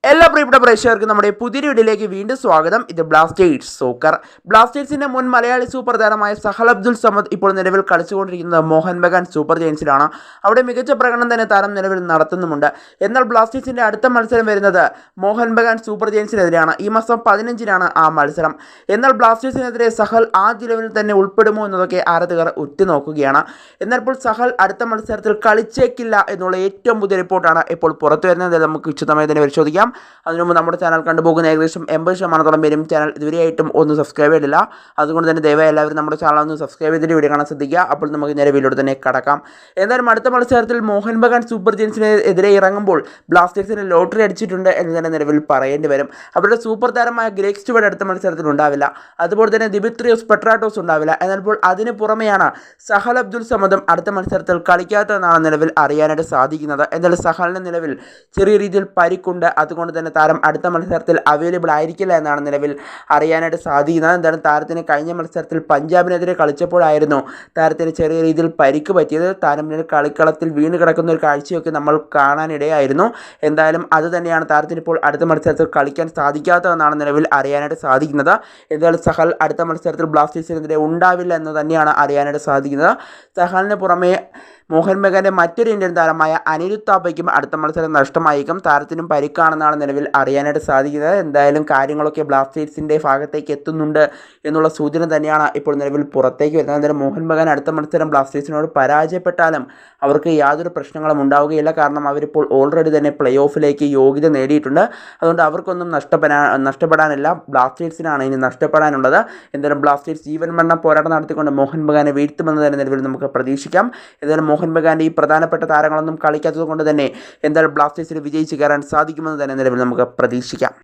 എല്ലാ പ്രിയപ്പെട്ട പ്രേക്ഷകർക്കും നമ്മുടെ പുതിയ വീഡിയോയിലേക്ക് വീണ്ടും സ്വാഗതം. ഇത് ബ്ലാസ്റ്റേഴ്സ് സോക്കർ. ബ്ലാസ്റ്റേഴ്സിന്റെ മുൻ മലയാളി സൂപ്പർ താരമായ സഹൽ അബ്ദുൽ സമദ് ഇപ്പോൾ നിലവിൽ കളിച്ചുകൊണ്ടിരിക്കുന്നത് മോഹൻ ബഗാൻ സൂപ്പർ ജയൻസിലാണ്. അവിടെ മികച്ച പ്രകടനം തന്നെ താരം നിലവിൽ നടത്തുന്നുമുണ്ട്. എന്നാൽ ബ്ലാസ്റ്റേഴ്സിന്റെ അടുത്ത മത്സരം വരുന്നത് മോഹൻ ബഗാൻ സൂപ്പർ ജയൻസിനെതിരെയാണ്. ഈ മാസം 15-നാണ് ആ മത്സരം. എന്നാൽ ബ്ലാസ്റ്റേഴ്സിനെതിരെ സഹൽ ആദ്യ ലെവലിൽ തന്നെ ഉൾപ്പെടുമോ എന്നതൊക്കെ ആരാധകർ ഉറ്റുനോക്കുകയാണ്. എന്നാൽ ഇപ്പോൾ സഹൽ അടുത്ത മത്സരത്തിൽ കളിച്ചേക്കില്ല എന്നുള്ള ഏറ്റവും പുതിയ റിപ്പോർട്ടാണ് ഇപ്പോൾ പുറത്തു വരുന്നത്. നമുക്ക് വിശദമായി തന്നെ പരിശോധിക്കാം. അതിനു മുമ്പ് നമ്മുടെ ചാനൽ കണ്ടുപോകുന്ന ഏകദേശം 80% പേരും ചാനൽ ഇതുവരെയായിട്ടും ഒന്ന് സബ്സ്ക്രൈബ് ചെയ്തില്ല. അതുകൊണ്ട് തന്നെ ദയവായി എല്ലാവരും നമ്മുടെ ചാനൽ ഒന്ന് സബ്സ്ക്രൈബ് ചെയ്തിട്ട് വീഡിയോ കാണാൻ ശ്രദ്ധിക്കുക. അപ്പോൾ നമുക്ക് നേരെ വീഡിയോയിൽ തന്നെ കടക്കാം. എന്തായാലും അടുത്ത മത്സരത്തിൽ മോഹൻ ബഗാൻ സൂപ്പർ ജയൻസിന് എതിരെ ഇറങ്ങുമ്പോൾ ബ്ലാസ്റ്റേഴ്സിന് ലോട്ടറി അടിച്ചിട്ടുണ്ട് എന്ന് തന്നെ നിലവിൽ പറയേണ്ടി വരും. അവരുടെ സൂപ്പർ താരമായ ഗ്രേഗ് സ്റ്റുവർട്ട് അടുത്ത മത്സരത്തിൽ ഉണ്ടാവില്ല. അതുപോലെ തന്നെ ദിമിത്രിയോസ് പെട്രാട്ടോസ് ഉണ്ടാവില്ല. എന്നാൽ ഇപ്പോൾ അതിന് പുറമെയാണ് സഹൽ അബ്ദുൽ സമദും അടുത്ത മത്സരത്തിൽ കളിക്കാത്തതെന്നാണ് നിലവിൽ അറിയാനായിട്ട് സാധിക്കുന്നത്. എന്നാൽ സഹലിന് നിലവിൽ ചെറിയ രീതിയിൽ പരിക്കുണ്ട്. അതുകൊണ്ട് തന്നെ താരം അടുത്ത മത്സരത്തിൽ അവൈലബിൾ ആയിരിക്കില്ല എന്നാണ് നിലവിൽ അറിയാനായിട്ട് സാധിക്കുന്നത്. എന്തായാലും താരത്തിന് കഴിഞ്ഞ മത്സരത്തിൽ പഞ്ചാബിനെതിരെ കളിച്ചപ്പോഴായിരുന്നു താരത്തിന് ചെറിയ രീതിയിൽ പരിക്ക് പറ്റിയത്. താരം കളിക്കളത്തിൽ വീണ് കിടക്കുന്ന ഒരു കാഴ്ചയൊക്കെ നമ്മൾ കാണാനിടയായിരുന്നു. എന്തായാലും അത് തന്നെയാണ് താരത്തിന് ഇപ്പോൾ അടുത്ത മത്സരത്തിൽ കളിക്കാൻ സാധിക്കാത്തതെന്നാണ് നിലവിൽ അറിയാനായിട്ട് സാധിക്കുന്നത്. എന്തായാലും സഹൽ അടുത്ത മത്സരത്തിൽ ബ്ലാസ്റ്റേഴ്സിനെതിരെ ഉണ്ടാവില്ല എന്ന് തന്നെയാണ് അറിയാനായിട്ട് സാധിക്കുന്നത്. സഹലിന് പുറമെ മോഹൻ ബഗാന്റെ മറ്റൊരു ഇന്ത്യൻ താരമായ അനിരുദ്ധ് താപ്പയ്ക്കും അടുത്ത മത്സരം നഷ്ടമായേക്കും. താരത്തിനും പരിക്കാണെന്നാണ് നിലവിൽ അറിയാനായിട്ട് സാധിക്കുന്നത്. എന്തായാലും കാര്യങ്ങളൊക്കെ ബ്ലാസ്റ്റേഴ്സിൻ്റെ ഭാഗത്തേക്ക് എത്തുന്നുണ്ട് എന്നുള്ള സൂചന തന്നെയാണ് ഇപ്പോൾ നിലവിൽ പുറത്തേക്ക് വരുന്നത്. അന്നേരം മോഹൻ ബഗാൻ അടുത്ത മത്സരം ബ്ലാസ്റ്റേഴ്സിനോട് പരാജയപ്പെട്ടാലും അവർക്ക് യാതൊരു പ്രശ്നങ്ങളും ഉണ്ടാവുകയില്ല. കാരണം അവരിപ്പോൾ ഓൾറെഡി തന്നെ പ്ലേ ഓഫിലേക്ക് യോഗ്യത നേടിയിട്ടുണ്ട്. അതുകൊണ്ട് അവർക്കൊന്നും നഷ്ടപ്പെടാനില്ല. ബ്ലാസ്റ്റേഴ്സിനാണ് ഇനി നഷ്ടപ്പെടാനുള്ളത്. എന്തായാലും ബ്ലാസ്റ്റേഴ്സ് ജീവൻ മരണ പോരാട്ടം നടത്തിക്കൊണ്ട് മോഹൻ ബഗാനെ വീഴ്ത്തുമെന്ന് തന്നെ നിലവിൽ നമുക്ക് പ്രതീക്ഷിക്കാം. എന്തായാലും മോഹൻ ബഗാന്റെ ഈ പ്രധാനപ്പെട്ട താരങ്ങളൊന്നും കളിക്കാത്തത് കൊണ്ട് തന്നെ എന്തായാലും ബ്ലാസ്റ്റേഴ്സിന് വിജയിച്ച് കയറാൻ സാധിക്കുമെന്ന് തന്നെ നിലവിൽ നമുക്ക് പ്രതീക്ഷിക്കാം.